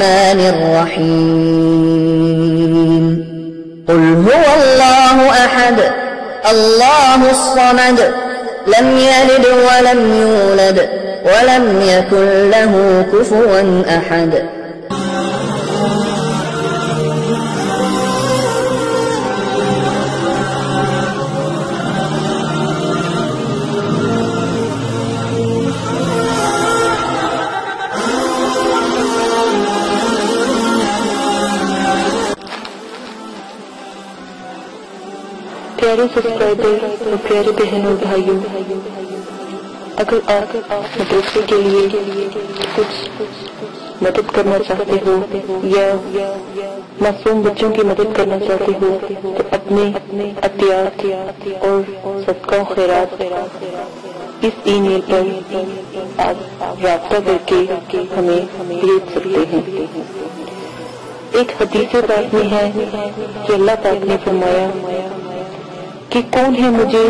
الرحمن الرحيم قل هو الله أحد الله الصمد لم يلد ولم يولد ولم يكن له كفوا أحد. پیارے سبسکرائبر اور پیارے بہنوں اور بھائیوں، اگر آپ مدرسے کے لیے کچھ مدد کرنا چاہتے ہو یا معصوم بچوں کی مدد کرنا چاہتے ہو تو اپنے عطیات اور صدقہ و خیرات اس ای میل پر آپ رابطہ کر کے ہمیں بھیج سکتے ہیں۔ ایک حدیث پاک میں ہے کہ اللہ پاک نے فرمایا کہ کون ہے مجھے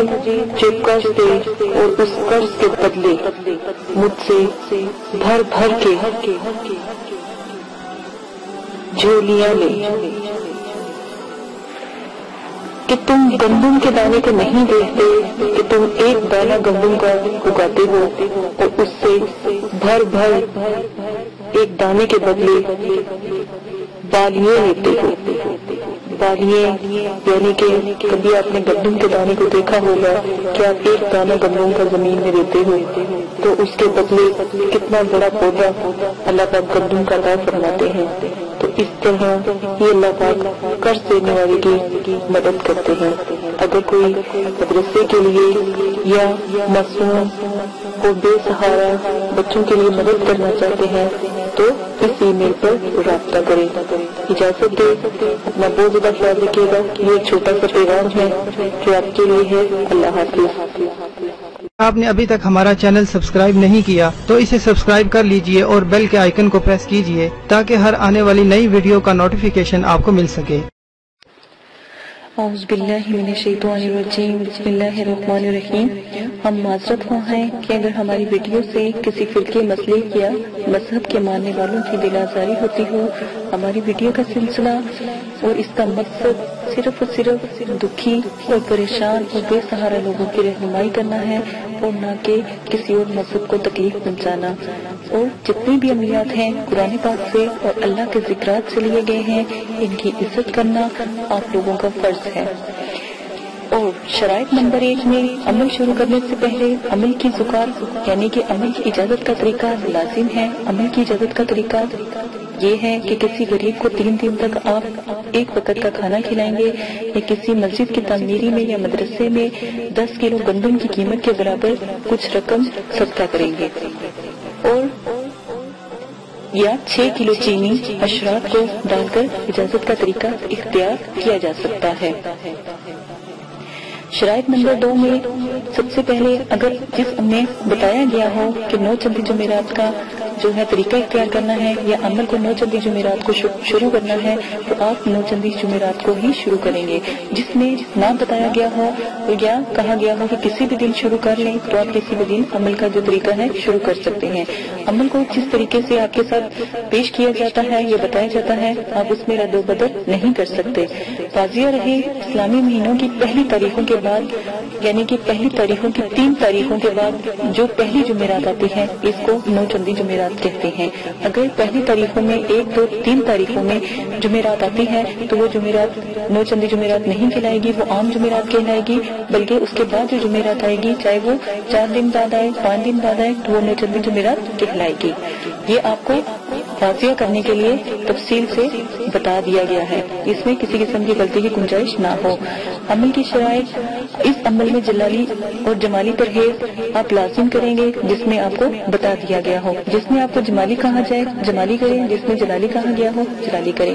جو قرض دے اور اس قرض کے بدلے مجھ سے بھر بھر کے جھولیاں لے، کہ تم گندم کے دانے کو نہیں دیکھتے کہ تم ایک دانہ گندم کا اگاتے ہو اور اس سے بھر بھر ایک دانے کے بدلے بالیاں لیتے ہو۔ بالیاں یعنی کہ کبھی آپ نے گندم کے دانے کو دیکھا ہوگا کہ آپ ایک دانہ گندم کا زمین میں دیتے ہو تو اس کے بدلے کتنا بڑا پودا اللہ پاک گندم کا عطا فرماتے ہیں۔ تو اس طرح یہ اللہ پاک قرض دینے والے کی مدد کرتے ہیں۔ اگر کوئی مدرسے کے لیے یا معصوم اور بے سہارا بچوں کے لیے مدد کرنا چاہتے ہیں تو اس ای میل پر رابطہ کریں۔ اجازت دے، اپنا بہت زیادہ خیال رکھیے گا۔ یہ ایک چھوٹا سا پیغام ہے جو آپ کے لیے ہے۔ اللہ حافظ۔ آپ نے ابھی تک ہمارا چینل سبسکرائب نہیں کیا تو اسے سبسکرائب کر لیجئے اور بیل کے آئیکن کو پریس کیجئے تاکہ ہر آنے والی نئی ویڈیو کا نوٹیفیکیشن آپ کو مل سکے۔ اعوذ باللہ من الشیطان الرجیم، بسم اللہ الرحمن الرحیم۔ ہم معذرت خواہ ہیں کہ اگر ہماری ویڈیو سے کسی فرقے مسلک یا مذہب کے ماننے والوں کی دل آزاری ہوتی ہو، ہماری ویڈیو کا سلسلہ اور اس کا مقصد صرف اور صرف دکھی اور پریشان اور بے سہارا لوگوں کی رہنمائی کرنا ہے اور نہ کہ کسی اور مذہب کو تکلیف پہنچانا۔ اور جتنے بھی عملیات ہیں قرآن پاک سے اور اللہ کے ذکرات سے لیے گئے ہیں، ان کی عزت کرنا آپ لوگوں کا فرض ہے۔ اور شرائط نمبر 1 میں عمل شروع کرنے سے پہلے عمل کی زکات یعنی کہ عمل کی اجازت کا طریقہ لازم ہے۔ عمل کی اجازت کا طریقہ یہ ہے کہ کسی غریب کو 3 دن تک آپ ایک وقت کا کھانا کھلائیں گے یا کسی مسجد کی تعمیری میں یا مدرسے میں 10 کلو گندم کی قیمت کے برابر کچھ رقم صدقہ کریں گے، اور یا 6 کلو چینی اشراط کو ڈال کر اجازت کا طریقہ اختیار کیا جا سکتا ہے۔ شرائط نمبر 2 میں سب سے پہلے اگر جس میں بتایا گیا ہو کہ 9 چندی جمعرات کا جو ہے طریقہ اختیار کرنا ہے یا عمل کو 9 چندی جمعرات کو شروع کرنا ہے تو آپ 9 چندی جمعرات کو ہی شروع کریں گے۔ جس میں نہ بتایا گیا ہو یا کہا گیا ہو کہ کسی بھی دن شروع کر لیں تو آپ کسی بھی دن عمل کا جو طریقہ ہے شروع کر سکتے ہیں۔ عمل کو جس طریقے سے آپ کے ساتھ پیش کیا جاتا ہے یا بتایا جاتا ہے آپ اس میں رد و بدل نہیں کر سکتے۔ واضح رہے، اسلامی مہینوں کی پہلی تاریخوں کے بعد یعنی کہ پہلی تاریخوں کی 3 تاریخوں کے بعد جو پہلی جمعرات آتی ہے اس کو 9 چندی جمعرات کہتے ہیں۔ اگر پہلی تاریخوں میں 1، 2، 3 تاریخوں میں جمعرات آتی ہے تو وہ جمعرات 9 چندی جمعرات نہیں کہلائے گی، وہ عام جمعرات کہلائے گی، بلکہ اس کے بعد جو جمعرات آئے گی چاہے وہ 4 دن بعد آئے، 5 دن بعد آئے تو وہ 9 چندی جمعرات کہلائے گی۔ یہ آپ کو واضح کرنے کے لیے تفصیل سے بتا دیا گیا ہے، اس میں کسی قسم کی غلطی کی گنجائش نہ ہو۔ عمل کی شرائط، اس عمل میں جلالی اور جمالی پرہیز آپ لازم کریں گے جس میں آپ کو بتا دیا گیا ہو۔ جس میں آپ کو جمالی کہا جائے جمالی کریں، جس میں جلالی کہا گیا ہو جلالی کریں۔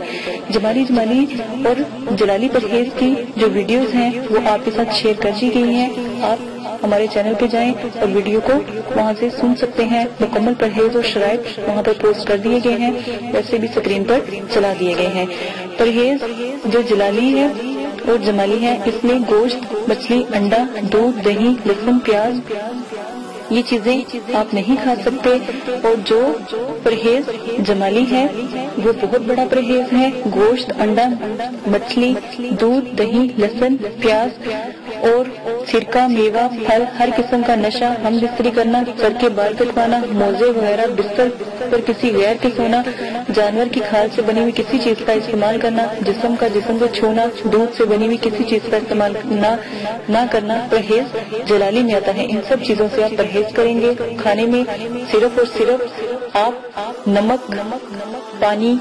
جمالی اور جلالی پرہیز کی جو ویڈیوز ہیں وہ آپ کے ساتھ شیئر کر دی گئی ہیں۔ آپ ہمارے چینل پہ جائیں اور ویڈیو کو وہاں سے سن سکتے ہیں۔ مکمل پرہیز اور شرائط وہاں پر پوسٹ کر دیے گئے ہیں، ویسے بھی اسکرین پر چلا دیے گئے ہیں۔ پرہیز جو جلالی ہے اور جمالی ہے، اس میں گوشت، مچھلی، انڈا، دودھ، دہی، لہسن، پیاز یہ چیزیں آپ نہیں کھا سکتے، اور جو پرہیز جمالی ہے وہ بہت بڑا پرہیز ہے۔ گوشت، انڈا، مچھلی، دودھ، دہی، لہسن، پیاز اور سرکہ، میوہ، پھل، ہر قسم کا نشہ، ہم بستری کرنا، سر کے بال کٹوانا، موزے وغیرہ، بستر پر کسی غیر کے سونا، جانور کی کھال سے بنی ہوئی کسی چیز کا استعمال کرنا، جسم کو چھونا، دودھ سے بنی ہوئی کسی چیز کا استعمال نہ کرنا پرہیز جلالی میں آتا ہے۔ ان سب چیزوں سے آپ پرہیز کریں گے۔ کھانے میں صرف اور صرف آپ نمک، پانی،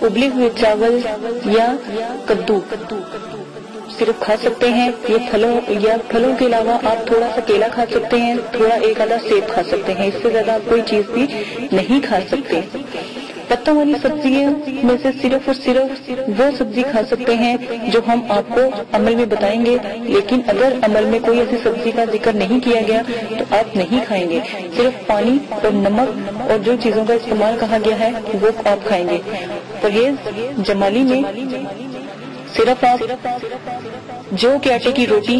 ابلے ہوئے چاول یا کدو صرف کھا سکتے ہیں۔ یہ پھلوں کے علاوہ آپ تھوڑا سا کیلا کھا سکتے ہیں، تھوڑا ایک آدھا سیب کھا سکتے ہیں، اس سے زیادہ آپ کوئی چیز بھی نہیں کھا سکتے۔ پتوں والی سبزیوں میں سے صرف اور صرف وہ سبزی کھا سکتے ہیں جو ہم آپ کو عمل میں بتائیں گے، لیکن اگر عمل میں کوئی ایسی سبزی کا ذکر نہیں کیا گیا تو آپ نہیں کھائیں گے۔ صرف پانی اور نمک اور جو چیزوں کا استعمال کہا گیا ہے وہ آپ کھائیں گے۔ پرہیز جمالی میں صرف آپ جو کہ آٹے کی روٹی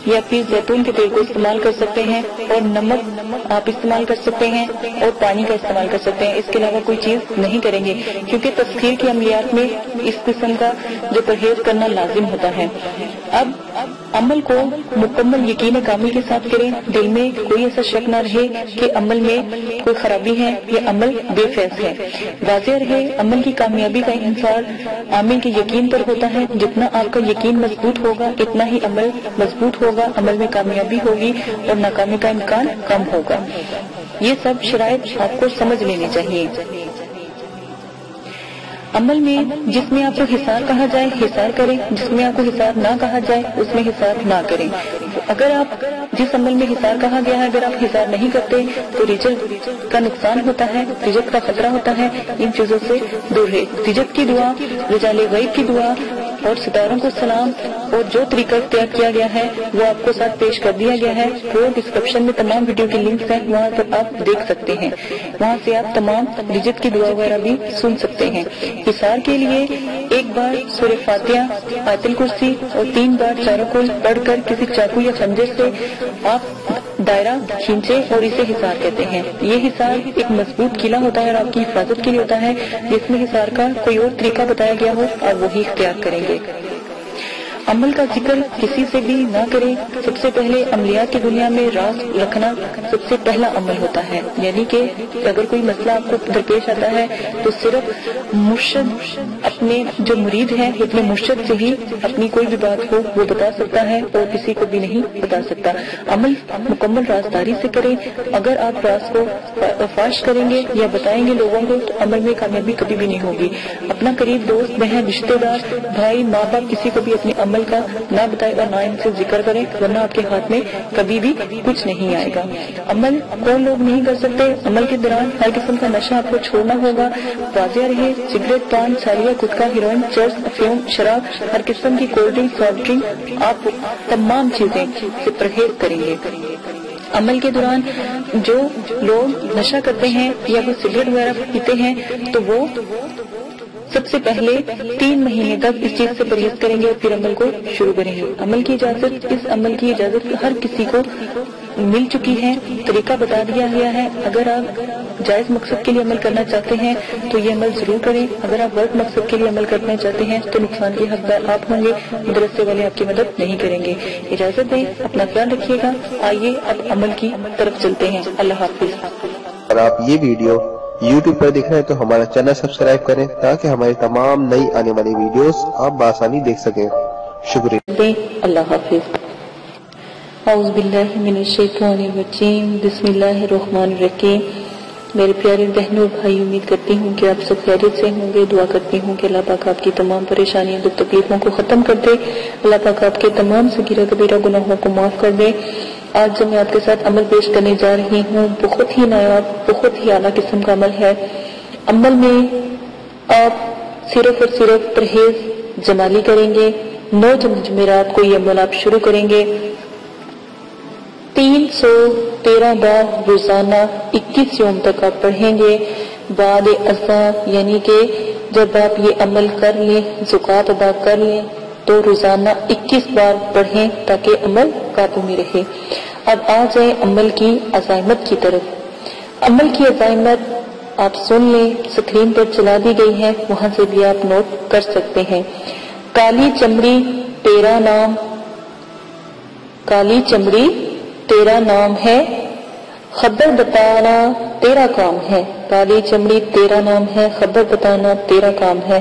یا پھر زیتون کے تیل کو استعمال کر سکتے ہیں، اور نمک آپ استعمال کر سکتے ہیں، اور پانی کا استعمال کر سکتے ہیں۔ اس کے علاوہ کوئی چیز نہیں کریں گے، کیونکہ تسخیر کی عملیات میں اس قسم کا جو پرہیز کرنا لازم ہوتا ہے۔ اب عمل کو مکمل یقین کامل کے ساتھ کریں، دل میں کوئی ایسا شک نہ رہے کہ عمل میں کوئی خرابی ہے یا عمل بے فیض ہے۔ واضح رہے عمل کی کامیابی کا انحصار عامل کے یقین پر ہوتا ہے۔ جتنا آپ کا یقین مضبوط ہوگا اتنا ہی عمل مضبوط ہوگا، عمل میں کامیابی ہوگی اور ناکامی کا امکان کم ہوگا۔ یہ سب شرائط آپ کو سمجھ لینی چاہیے۔ عمل میں جس میں آپ کو حصار کہا جائے حصار کریں، جس میں آپ کو حصار نہ کہا جائے اس میں حصار نہ کریں۔ اگر آپ جس عمل میں حصار کہا گیا ہے اگر آپ حصار نہیں کرتے تو رجت کا نقصان ہوتا ہے، رجت کا خطرہ ہوتا ہے۔ ان چیزوں سے دور رہے۔ رجت کی دعا، رجال غیب کی دعا اور ستاروں کو سلام اور جو طریقہ اختیار کیا گیا ہے وہ آپ کو ساتھ پیش کر دیا گیا ہے۔ وہ ڈسکرپشن میں تمام ویڈیو کے لنکس ہیں، وہاں پر آپ دیکھ سکتے ہیں، وہاں سے آپ تمام رجت کی دعا وغیرہ بھی سن سکتے ہیں۔ حصار کے لیے ایک بار سورہ فاتحہ، آیت الکرسی اور 3 بار چاروں کل پڑھ کر کسی چاقو یا خنجر سے آپ دائرہ کھینچے اور اسے حصار کہتے ہیں۔ یہ حصار ایک مضبوط قلعہ ہوتا ہے اور آپ کی حفاظت کے لیے ہوتا ہے۔ جس میں حصار کا کوئی اور طریقہ بتایا گیا ہو آپ وہی اختیار کریں گے۔ عمل کا ذکر کسی سے بھی نہ کریں۔ سب سے پہلے عملیات کی دنیا میں راز رکھنا سب سے پہلا عمل ہوتا ہے، یعنی کہ اگر کوئی مسئلہ آپ کو درپیش آتا ہے تو صرف مرشد اپنے جو مرید ہے اپنے مرشد سے ہی اپنی کوئی بھی بات ہو وہ بتا سکتا ہے اور کسی کو بھی نہیں بتا سکتا۔ عمل مکمل رازداری سے کریں۔ اگر آپ راز کو فاش کریں گے یا بتائیں گے لوگوں کو تو عمل میں کامیابی کبھی بھی نہیں ہوگی۔ اپنا قریب دوست، بہن، رشتے دار، بھائی، ماں باپ کسی کو بھی اپنے عمل کا نہ بتائے اور نہ ان سے ذکر کریں، ورنہ آپ کے ہاتھ میں کبھی بھی کچھ نہیں آئے گا۔ عمل کون لوگ نہیں کر سکتے؟ عمل کے دوران ہر قسم کا نشہ آپ کو چھوڑنا ہوگا۔ واضح رہے سگریٹ، پان، سالیہ، گٹکا، ہیروئن، چرس، افیون، شراب، ہر قسم کی کولڈ ڈرنک، سافٹ ڈرنک، آپ تمام چیزیں سے پرہیز کریں گے۔ عمل کے دوران جو لوگ نشہ کرتے ہیں یا وہ سگریٹ وغیرہ پیتے ہیں تو وہ سب سے پہلے 3 مہینے تک اس چیز سے پرہیز کریں گے اور پھر عمل کو شروع کریں گے۔ عمل کی اجازت، اس عمل کی اجازت ہر کسی کو مل چکی ہے، طریقہ بتا دیا گیا ہے۔ اگر آپ جائز مقصد کے لیے عمل کرنا چاہتے ہیں تو یہ عمل ضرور کریں۔ اگر آپ غلط مقصد کے لیے عمل کرنا چاہتے ہیں تو نقصان کے حقدار آپ ہوں گے، مدرسے والے آپ کی مدد نہیں کریں گے۔ اجازت دیں، اپنا خیال رکھیے گا۔ آئیے اب عمل کی طرف چلتے ہیں۔ اللہ حافظ۔ اگر آپ یہ ویڈیو YouTube پر دیکھ رہے ہیں تو ہمارا چینل سبسکرائب کریں تاکہ ہماری تمام نئی آنے والی ویڈیوز آپ بآسانی دیکھ سکیں۔ شکریہ۔ اللہ حافظ۔ اعوذ باللہ من الشیطان الرجیم، بسم اللہ الرحمن الرحیم۔ میرے پیارے بہنوں اور بھائی، امید کرتی ہوں کہ آپ سب خیریت سے ہوں گے۔ دعا کرتی ہوں کہ اللہ پاک آپ کی تمام پریشانیوں اور تکلیفوں کو ختم کر دے۔ اللہ پاک آپ کے تمام صغیرہ کبیرہ گناہوں کو معاف کر دے۔ آج جب میں آپ کے ساتھ عمل پیش کرنے جا رہی ہوں، بہت ہی نایاب، بہت ہی اعلیٰ قسم کا عمل ہے۔ عمل میں آپ صرف اور صرف پرہیز جمالی کریں گے۔ 9 جمعرات کو یہ عمل آپ شروع کریں گے۔ 313 بار روزانہ 21 یوم تک آپ پڑھیں گے۔ بعد ازاں یعنی کہ جب آپ یہ عمل کر لیں، زکوٰۃ ادا کر لیں تو روزانہ 21 بار پڑھیں تاکہ عمل قابو میں رہے۔ اب آ جائیں عمل کی عزائمت کی طرف۔ عمل کی عزائمت آپ سن لیں، اسکرین پر چلا دی گئی ہے، وہاں سے بھی آپ نوٹ کر سکتے ہیں۔ کالی چمڑی تیرا نام، کالی چمڑی تیرا نام ہے، خبر بتانا تیرا کام ہے۔ کالی چمڑی تیرا نام ہے، خبر بتانا تیرا کام ہے۔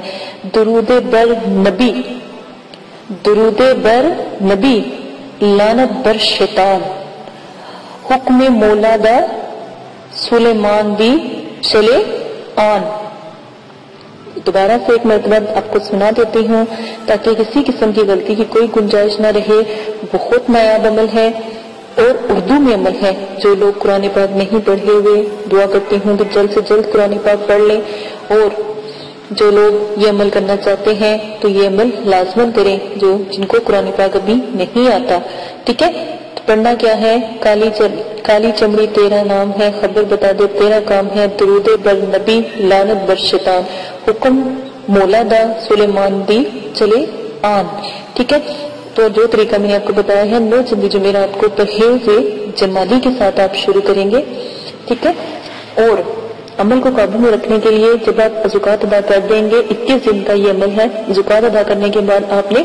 درود بر نبی، درود بر نبی، لعنت بر شیطان، حکم مولا دا سلیمان دی چلے آن۔ دوبارہ سے ایک مرتبہ آپ کو سنا دیتی ہوں تاکہ کسی قسم کی غلطی کی کوئی گنجائش نہ رہے۔ بہت نایاب عمل ہے اور اردو میں عمل ہے۔ جو لوگ قرآن پاک نہیں پڑھے ہوئے، دعا کرتی ہوں کہ جلد سے جلد قرآن پاک پڑھ لیں، اور جو لوگ یہ عمل کرنا چاہتے ہیں تو یہ عمل لازمن کریں، جن کو قرآن پاک ابھی نہیں آتا۔ ٹھیک ہے، تو پڑھنا کیا ہے؟ کالی چمڑی تیرا نام ہے، خبر بتا دے تیرا کام ہے، درود بر نبی، لعنت بر شیطان، حکم مولا دا سلیمان دی چلے آن۔ ٹھیک ہے، تو جو طریقہ میں نے آپ کو بتایا ہے 9 چندی جمعرات کو پرہیز جمالی کے ساتھ آپ شروع کریں گے۔ ٹھیک ہے، اور عمل کو قابو میں رکھنے کے لیے جب آپ زکوٰۃ ادا کر دیں گے، 21 دن کا یہ عمل ہے، زکوٰۃ ادا کرنے کے بعد آپ نے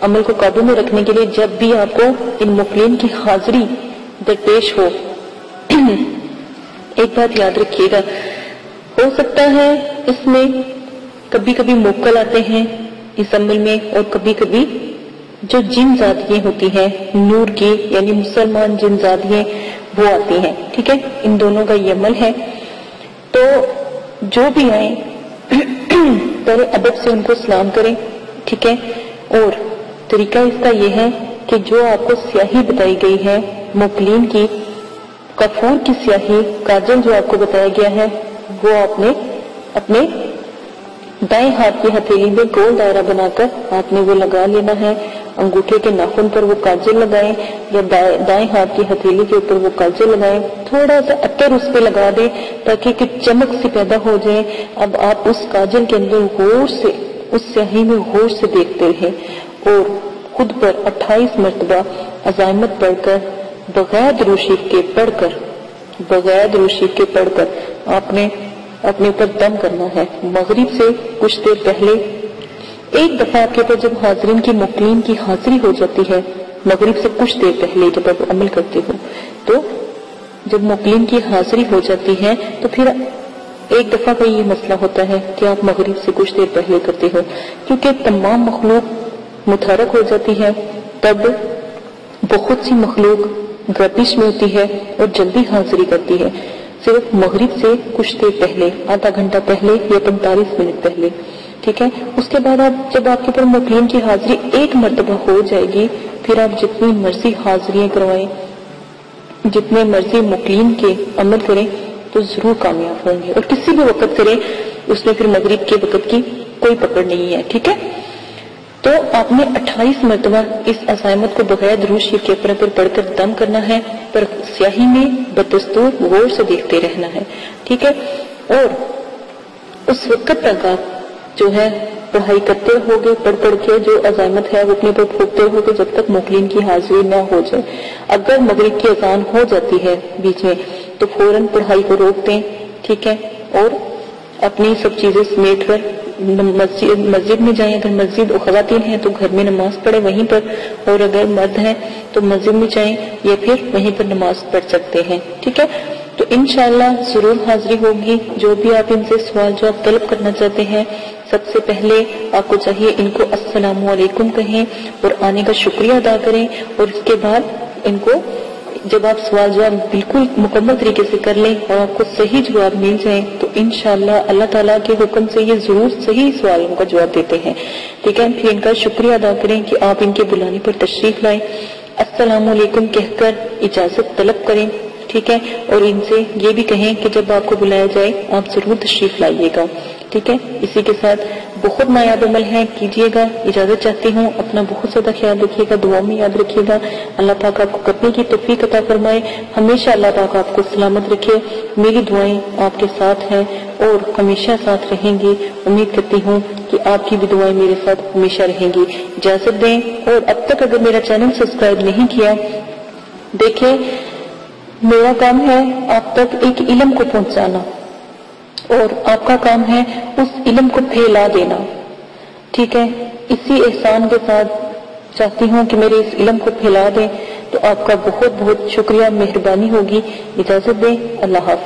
عمل کو قابو میں رکھنے کے لیے جب بھی آپ کو ان مقلین کی حاضری درپیش ہو، ایک بات یاد رکھیے گا، ہو سکتا ہے اس میں کبھی کبھی موکل آتے ہیں اس عمل میں، اور کبھی کبھی جو جن زادیاں ہوتی ہیں نور کی، یعنی مسلمان جن زادیاں وہ آتی ہیں۔ ٹھیک ہے، ان دونوں کا یہ عمل ہے، تو جو بھی آئیں پہلے ادب سے ان کو سلام کریں۔ ٹھیک ہے، اور طریقہ اس کا یہ ہے کہ جو آپ کو سیاہی بتائی گئی ہے مقلین کی، کافور کی سیاہی، کاجل جو آپ کو بتایا گیا ہے، وہ آپ نے اپنے دائیں ہاتھ کی ہتھیلی میں گول دائرہ بنا کر آپ نے وہ لگا لینا ہے۔ انگوٹھے کے ناخن پر وہ کاجل لگائیں یا دائیں ہاتھ کی ہتھیلی کے اوپر وہ کاجل لگائیں، تھوڑا سا عطر اس پہ لگا دیں تاکہ کہ چمک سی پیدا ہو جائے۔ اب آپ اس کاجل کے اندر غور سے، اس سیاہی میں غور سے دیکھتے رہیں، اور خود پر 28 مرتبہ عزائمت پڑھ کر، بغیر روشی کے پڑھ کر آپ نے اپنے اوپر دم کرنا ہے۔ مغرب سے کچھ دیر پہلے ایک دفعہ آپ کے اوپر جب حاضرین کی مقلین کی حاضری ہو جاتی ہے، مغرب سے کچھ دیر پہلے جب آپ عمل کرتے ہو، تو جب مقلین کی حاضری ہو جاتی ہے تو پھر ایک دفعہ کا یہ مسئلہ ہوتا ہے کہ آپ مغرب سے کچھ دیر پہلے کرتے ہو، کیونکہ تمام مخلوق متحرک ہو جاتی ہے، تب بہت سی مخلوق گردش میں ہوتی ہے اور جلدی حاضری کرتی ہے۔ صرف مغرب سے کچھ دیر پہلے، آدھا گھنٹہ پہلے یا 45 منٹ پہلے۔ ٹھیک ہے، اس کے بعد جب آپ کے اوپر مقلین کی حاضری ایک مرتبہ ہو جائے گی، پھر آپ جتنی مرضی حاضریاں کروائیں، جتنے مرضی مقلین کے عمل کریں تو ضرور کامیاب ہوں گے، اور کسی بھی وقت کریں اس میں پھر مغرب کے وقت کی کوئی پکڑ نہیں ہے۔ ٹھیک ہے، تو آپ نے 28 مرتبہ اس عزائمت کو بغیر درود شریف کے اوپر پڑھ کر دم کرنا ہے، پر سیاہی میں بدستور غور سے دیکھتے رہنا ہے۔ ٹھیک ہے، اور اس وقت تک آپ جو ہے پڑھائی کرتے ہوگے، پڑھ کے جو عزائمت ہے وہ اپنے پر پھونکتے ہوگے جب تک مقلین کی حاضری نہ ہو جائے۔ اگر مغرب کی اذان ہو جاتی ہے بیچ میں تو فوراً پڑھائی کو روک دیں۔ ٹھیک ہے، اور اپنی سب چیزیں سمیٹ کر مسجد میں جائیں، اگر مسجد خواتین ہیں تو گھر میں نماز پڑھیں وہیں پر، اور اگر مرد ہیں تو مسجد میں جائیں یا پھر وہیں پر نماز پڑھ سکتے ہیں۔ ٹھیک ہے، تو انشاءاللہ ضرور حاضری ہوگی۔ جو بھی آپ ان سے سوال جواب طلب کرنا چاہتے ہیں، سب سے پہلے آپ کو چاہیے ان کو السلام علیکم کہیں اور آنے کا شکریہ ادا کریں، اور اس کے بعد ان کو جب آپ سوال جواب بالکل مکمل طریقے سے کر لیں اور آپ کو صحیح جواب مل جائیں تو انشاءاللہ اللہ تعالیٰ کے حکم سے یہ ضرور صحیح سوالوں کا جواب دیتے ہیں۔ ٹھیک ہے، پھر ان کا شکریہ ادا کریں کہ آپ ان کے بلانے پر تشریف لائیں، السلام علیکم کہہ کر اجازت طلب کریں۔ ٹھیک ہے، اور ان سے یہ بھی کہیں کہ جب آپ کو بلایا جائے آپ ضرور تشریف لائیے گا۔ ٹھیک ہے، اسی کے ساتھ بہت نایاب عمل ہے، کیجیے گا۔ اجازت چاہتی ہوں، اپنا بہت زیادہ خیال رکھیے گا، دعا میں یاد رکھیے گا۔ اللہ پاک آپ کو کرنے کی توفیق عطا فرمائے، ہمیشہ اللہ پاک آپ کو سلامت رکھے۔ میری دعائیں آپ کے ساتھ ہیں اور ہمیشہ ساتھ رہیں گی۔ امید کرتی ہوں کہ آپ کی بھی دعائیں میرے ساتھ ہمیشہ رہیں گی۔ اجازت دیں، اور اب تک اگر میرا چینل سبسکرائب نہیں کیا دیکھیں میرا کام ہے آپ تک ایک علم کو پہنچانا اور آپ کا کام ہے اس علم کو پھیلا دینا. ٹھیک ہے، اسی احسان کے ساتھ چاہتی ہوں کہ میرے اس علم کو پھیلا دیں، تو آپ کا بہت بہت شکریہ، مہربانی ہوگی. اجازت دیں، اللہ حافظ.